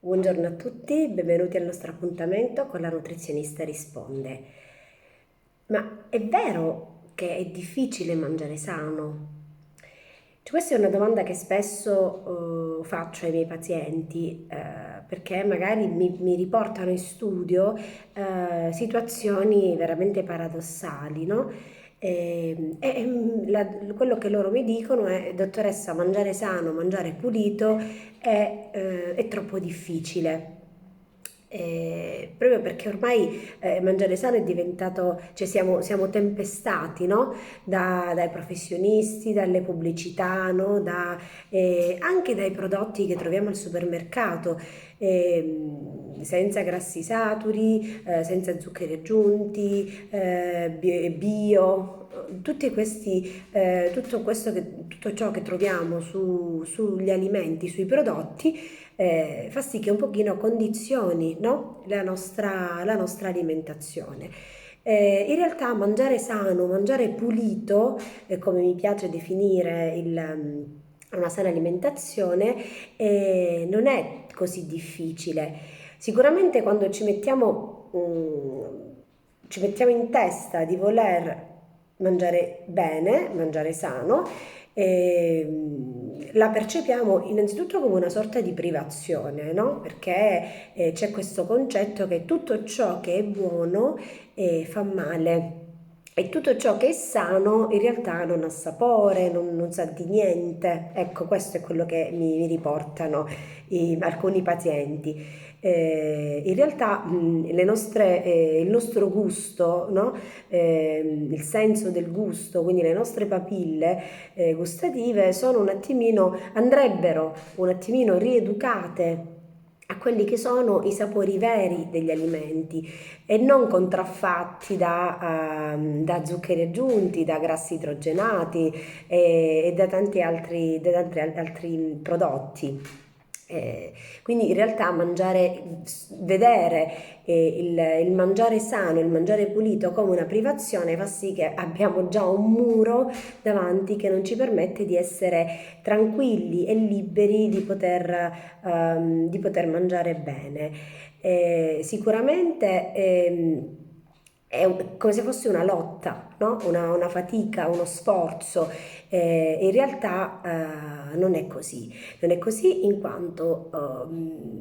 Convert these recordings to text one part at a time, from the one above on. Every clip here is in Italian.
Buongiorno a tutti, benvenuti al nostro appuntamento con la nutrizionista risponde. Ma è vero che è difficile mangiare sano? Questa è una domanda che spesso faccio ai miei pazienti perché magari mi riportano in studio situazioni veramente paradossali, no? Quello che loro mi dicono è: dottoressa, mangiare sano, mangiare pulito è troppo difficile. Proprio perché ormai mangiare sano è diventato, cioè siamo tempestati, no? Dai professionisti, dalle pubblicità, no? Anche dai prodotti che troviamo al supermercato, senza grassi saturi, senza zuccheri aggiunti, bio, tutto ciò che troviamo sugli alimenti, sui prodotti, fa sì che un pochino condizioni, no? la nostra alimentazione. In realtà mangiare sano, mangiare pulito, come mi piace definire una sana alimentazione, non è così difficile. Sicuramente quando ci mettiamo in testa di voler mangiare bene, mangiare sano, la percepiamo innanzitutto come una sorta di privazione, no? Perché c'è questo concetto che tutto ciò che è buono fa male. E tutto ciò che è sano in realtà non ha sapore, non sa di niente. Ecco, questo è quello che mi riportano alcuni pazienti. In realtà il nostro gusto, no? Il senso del gusto, quindi le nostre papille gustative andrebbero un attimino rieducate a quelli che sono i sapori veri degli alimenti e non contraffatti da zuccheri aggiunti, da grassi idrogenati e da tanti altri prodotti. Quindi in realtà vedere il mangiare sano, il mangiare pulito come una privazione fa sì che abbiamo già un muro davanti che non ci permette di essere tranquilli e liberi di poter mangiare bene. Sicuramente come se fosse una lotta, no? Una fatica, uno sforzo. In realtà non è così. Non è così in quanto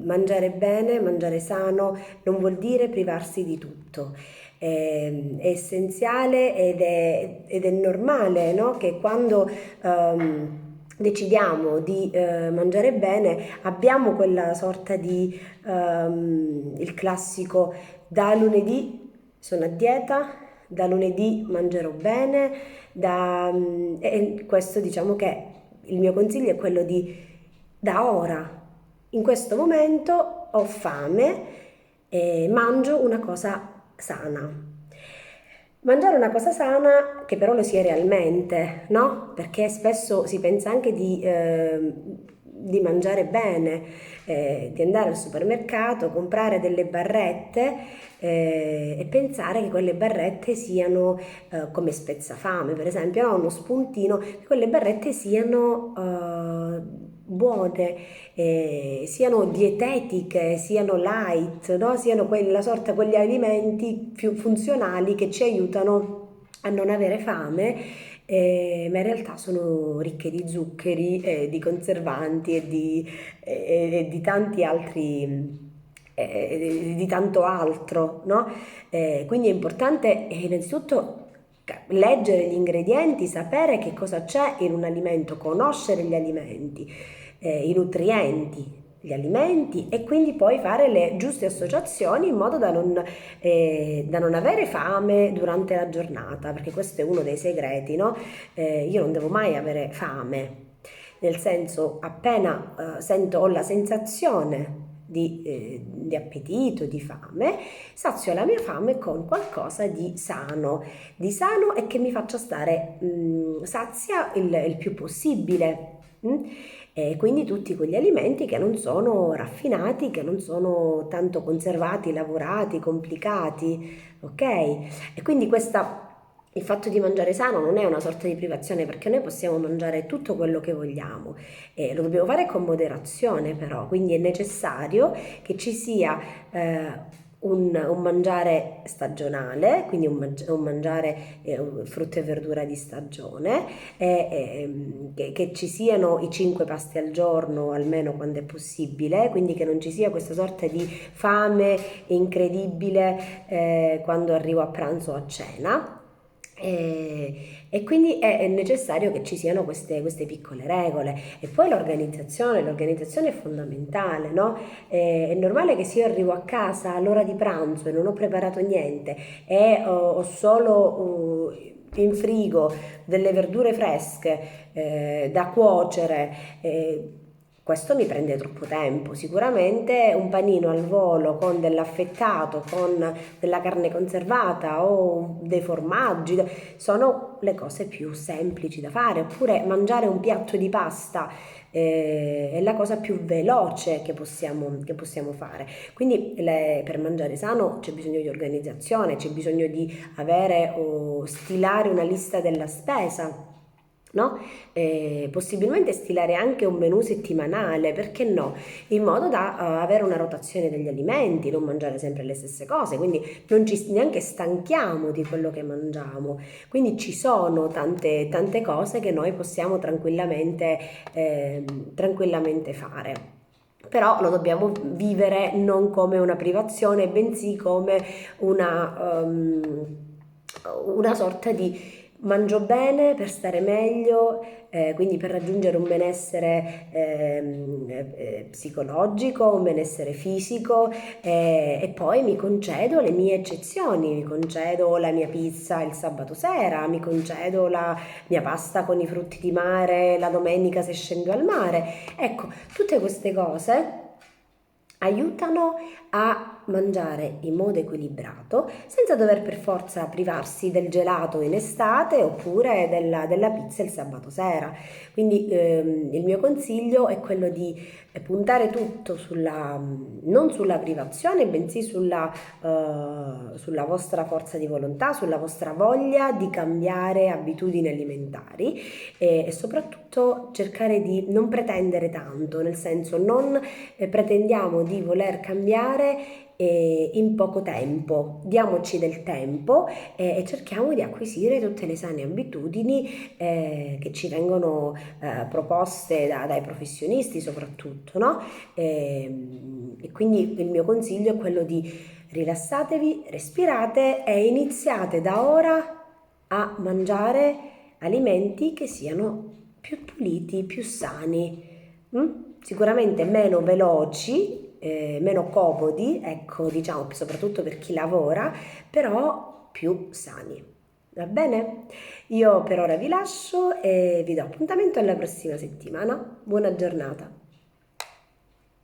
mangiare bene, mangiare sano non vuol dire privarsi di tutto. È essenziale ed è normale, no? Che quando decidiamo di mangiare bene abbiamo quella sorta di il classico: da lunedì sono a dieta, da lunedì mangerò bene, e questo, diciamo che il mio consiglio è quello di: da ora, in questo momento ho fame e mangio una cosa sana. Mangiare una cosa sana che però lo sia realmente, no? Perché spesso si pensa anche di mangiare bene, di andare al supermercato, comprare delle barrette e pensare che quelle barrette siano come spezzafame, per esempio, no? Uno spuntino, che quelle barrette siano buone, siano dietetiche, siano light, no? Siano quegli alimenti più funzionali che ci aiutano a non avere fame, ma in realtà sono ricche di zuccheri, di conservanti e di tanti altri, di tanto altro, no? Quindi è importante innanzitutto leggere gli ingredienti, sapere che cosa c'è in un alimento, conoscere gli alimenti, i nutrienti, gli alimenti, e quindi poi fare le giuste associazioni in modo da non avere fame durante la giornata, perché questo è uno dei segreti, no? Io non devo mai avere fame, nel senso, appena ho la sensazione di appetito, di fame, sazio la mia fame con qualcosa di sano e che mi faccia stare sazia il più possibile. E quindi tutti quegli alimenti che non sono raffinati, che non sono tanto conservati, lavorati, complicati, ok? E quindi il fatto di mangiare sano non è una sorta di privazione, perché noi possiamo mangiare tutto quello che vogliamo e lo dobbiamo fare con moderazione, però, quindi è necessario che ci sia un mangiare stagionale, quindi un mangiare frutta e verdura di stagione, che ci siano i 5 pasti al giorno, almeno quando è possibile, quindi che non ci sia questa sorta di fame incredibile quando arrivo a pranzo o a cena. E quindi è necessario che ci siano queste piccole regole. E poi l'organizzazione è fondamentale, no? È normale che se io arrivo a casa all'ora di pranzo e non ho preparato niente e ho solo in frigo delle verdure fresche da cuocere. Questo mi prende troppo tempo. Sicuramente un panino al volo con dell'affettato, con della carne conservata o dei formaggi sono le cose più semplici da fare. Oppure mangiare un piatto di pasta è la cosa più veloce che possiamo fare. Quindi per mangiare sano c'è bisogno di organizzazione, c'è bisogno di avere o stilare una lista della spesa. No? Possibilmente stilare anche un menù settimanale, perché no? In modo da avere una rotazione degli alimenti, non mangiare sempre le stesse cose, quindi non ci neanche stanchiamo di quello che mangiamo. Quindi ci sono tante cose che noi possiamo tranquillamente fare. Però lo dobbiamo vivere non come una privazione, bensì come una sorta di mangio bene per stare meglio, quindi per raggiungere un benessere psicologico, un benessere fisico, e poi mi concedo le mie eccezioni, mi concedo la mia pizza il sabato sera, mi concedo la mia pasta con i frutti di mare la domenica se scendo al mare. Ecco, tutte queste cose aiutano a mangiare in modo equilibrato senza dover per forza privarsi del gelato in estate oppure della pizza il sabato sera. Quindi il mio consiglio è quello di puntare tutto non sulla privazione, bensì sulla vostra forza di volontà, sulla vostra voglia di cambiare abitudini alimentari e soprattutto cercare di non pretendere tanto, nel senso non pretendiamo di voler cambiare in poco tempo, diamoci del tempo e cerchiamo di acquisire tutte le sane abitudini che ci vengono proposte dai professionisti soprattutto, no? E quindi il mio consiglio è quello di rilassatevi, respirate e iniziate da ora a mangiare alimenti che siano più puliti, più sani. Sicuramente meno veloci, meno comodi, ecco, diciamo, soprattutto per chi lavora, però più sani. Va bene? Io per ora vi lascio e vi do appuntamento alla prossima settimana. Buona giornata.